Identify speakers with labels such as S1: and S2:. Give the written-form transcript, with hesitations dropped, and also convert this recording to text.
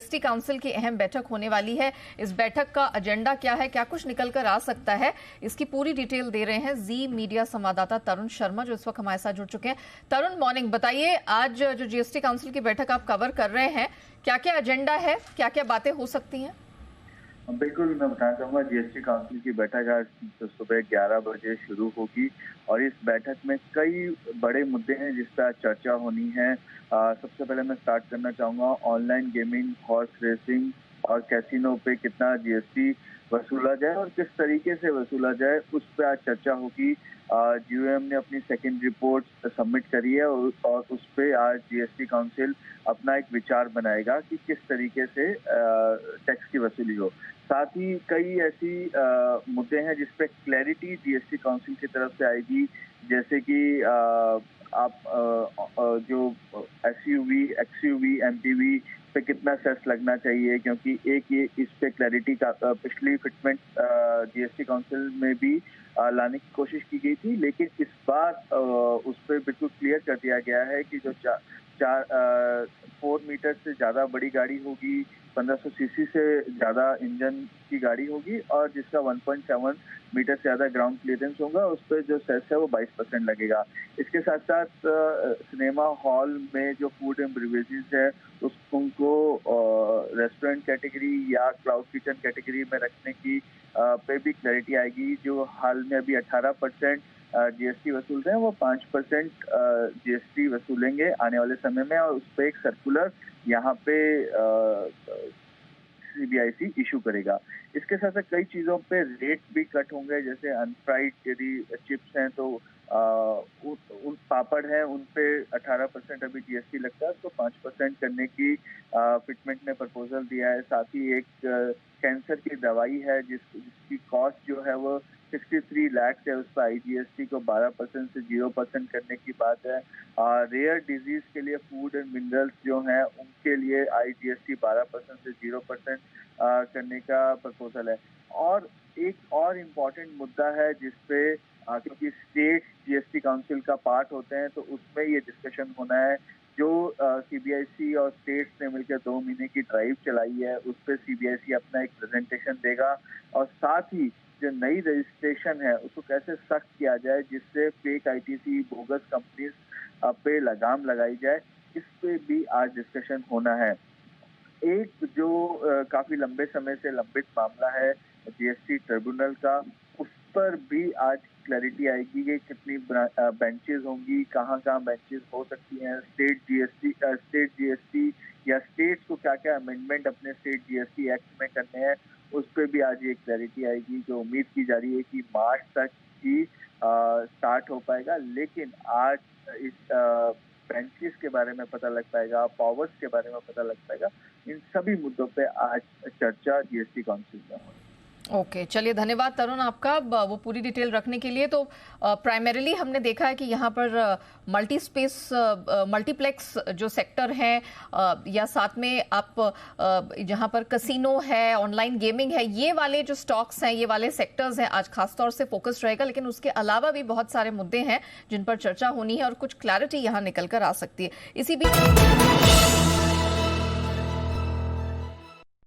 S1: GST council की अहम बैठक होने वाली है। इस बैठक का एजेंडा क्या है, क्या कुछ निकल कर आ सकता है, इसकी पूरी डिटेल दे रहे हैं जी मीडिया संवाददाता तरुण शर्मा, जो इस वक्त हमारे साथ जुड़ चुके हैं। तरुण, मॉर्निंग। बताइए, आज जो जीएसटी काउंसिल की बैठक आप कवर कर रहे हैं, क्या क्या एजेंडा है, क्या क्या बातें हो सकती हैं?
S2: बिल्कुल, मैं बताना चाहूँगा जीएसटी काउंसिल की बैठक आज सुबह 11 बजे शुरू होगी और इस बैठक में कई बड़े मुद्दे हैं जिस पर चर्चा होनी है। सबसे पहले मैं स्टार्ट करना चाहूँगा ऑनलाइन गेमिंग, हॉर्स रेसिंग और कैसीनो पे कितना जीएसटी वसूला जाए और किस तरीके से वसूला जाए, उस पर आज चर्चा होगी। जीओएम ने अपनी सेकंड रिपोर्ट सबमिट करी है और उस पर आज जीएसटी काउंसिल अपना एक विचार बनाएगा कि किस तरीके से टैक्स की वसूली हो। साथ ही कई ऐसी मुद्दे हैं जिस पे क्लैरिटी जीएसटी काउंसिल की तरफ से आएगी, जैसे कि आप जो एसयूवी, एक्सयूवी, एमपीवी पे कितना सेस लगना चाहिए, क्योंकि एक ये इस पे क्लैरिटी का पिछली फिटमेंट जीएसटी काउंसिल में भी लाने की कोशिश की गई थी, लेकिन इस बार उस पर बिल्कुल क्लियर कर दिया गया है कि जो 4 मीटर से ज्यादा बड़ी गाड़ी होगी, 1500 सीसी से ज्यादा इंजन की गाड़ी होगी और जिसका 1.7 मीटर से ज्यादा ग्राउंड क्लियरेंस होगा, उस पर जो सेस है वो 22% लगेगा। इसके साथ साथ सिनेमा हॉल में जो फूड एंड ब्रिवेजेस है उनको रेस्टोरेंट कैटेगरी या क्लाउड किचन कैटेगरी में रखने की पे भी क्लैरिटी आएगी। जो हाल में अभी 18% जीएसटी वसूल रहे हैं, वो 5% जीएसटी वसूलेंगे आने वाले समय में और उस पर एक सर्कुलर यहाँ पे सीबीआईसी इशू करेगा। इसके साथ साथ कई चीजों पे रेट भी कट होंगे, जैसे अनफ्राइड यदि चिप्स हैं तो उन पापड़ हैं उन पे 18% अभी जीएसटी लगता है, तो 5% करने की फिटमेंट ने प्रपोजल दिया है। साथ ही एक कैंसर की दवाई है जिसकी कॉस्ट जो है वो 63 लाख है, उस पर आईजीएसटी को 12% से 0% करने की बात है। रेयर डिजीज के लिए फूड एंड मिनरल्स जो हैं उनके लिए आईजीएसटी 12% से 0% करने का प्रपोजल है। और एक और इम्पोर्टेंट मुद्दा है जिसपे क्योंकि स्टेट जीएसटी काउंसिल का पार्ट होते हैं, तो उसमें ये डिस्कशन होना है। जो सीबीआईसी और स्टेट्स ने मिलकर 2 महीने की ड्राइव चलाई है, उस पर सीबीआईसी अपना एक प्रेजेंटेशन देगा और साथ ही जो नई रजिस्ट्रेशन है उसको कैसे सख्त किया जाए जिससे फेक आईटीसी, बोगस कंपनीज पे लगाम लगाई जाए, इस पे भी आज डिस्कशन होना है। एक जो काफी लंबे समय से लंबित मामला है जीएसटी ट्रिब्यूनल का, उस पर भी आज क्लैरिटी आएगी कि कितनी बेंचेस होंगी, कहाँ कहाँ बेंचेस हो सकती हैं, स्टेट जीएसटी या स्टेट्स को क्या क्या अमेंडमेंट अपने स्टेट जीएसटी एक्ट में करने हैं, उस पर भी आज ये क्लैरिटी आएगी। जो उम्मीद की जा रही है कि मार्च तक ही स्टार्ट हो पाएगा, लेकिन आज इस बेंचेस के बारे में पता लग पाएगा, पावर्स के बारे में पता लग पाएगा। इन सभी मुद्दों पे आज चर्चा जीएसटी काउंसिल में होगी।
S1: ओके, चलिए, धन्यवाद तरुण आपका वो पूरी डिटेल रखने के लिए। तो प्राइमरीली हमने देखा है कि यहाँ पर मल्टीप्लेक्स जो सेक्टर है या साथ में आप जहाँ पर कसिनो है, ऑनलाइन गेमिंग है, ये वाले जो स्टॉक्स हैं, ये वाले सेक्टर्स हैं, आज खासतौर से फोकस रहेगा। लेकिन उसके अलावा भी बहुत सारे मुद्दे हैं जिन पर चर्चा होनी है और कुछ क्लैरिटी यहाँ निकल कर आ सकती है। इसी बीच